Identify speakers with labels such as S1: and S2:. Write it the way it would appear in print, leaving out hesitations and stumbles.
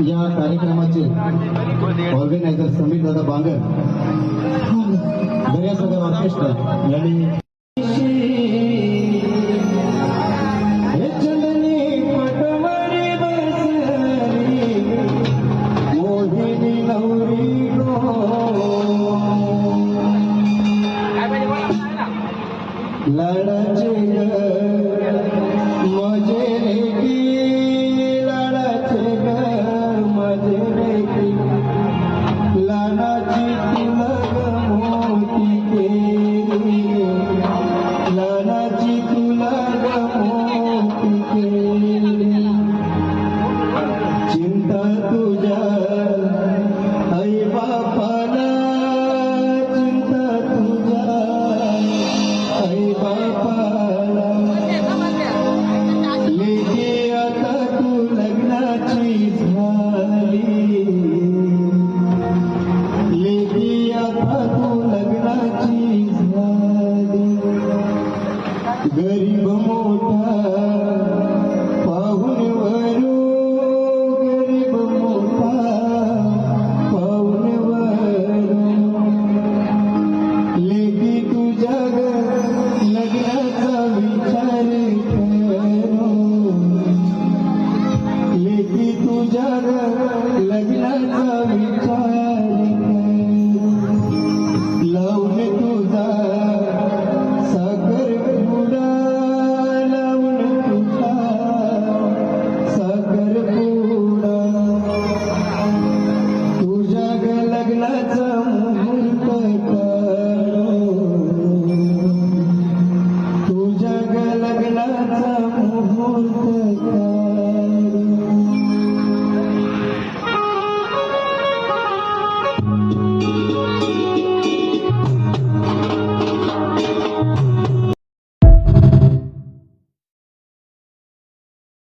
S1: या कार्यक्रमाचे ऑर्गनायझर समीर दादा बांगर, दर्यासागर ऑर्केस्ट्रा यांनी लाडाचे मजे रेकी, लाडाचे मजे रेकी, लाडाची तुला मोठी केली, लाडाची तुला मोठी केली, चिंता तुझ्या आई बापाला, चिंता तुझ्या आई बापाला, लेकी आता तू लग्नाची झाली, लेकी आता तू लग्नाची झाली, गरीब मोठा पाहून वरू, गरीब मोठा पाहून वरू, लेकी तुझ्या लग्नाचा विचार करू, लेकी तुझ्या लग्नाचा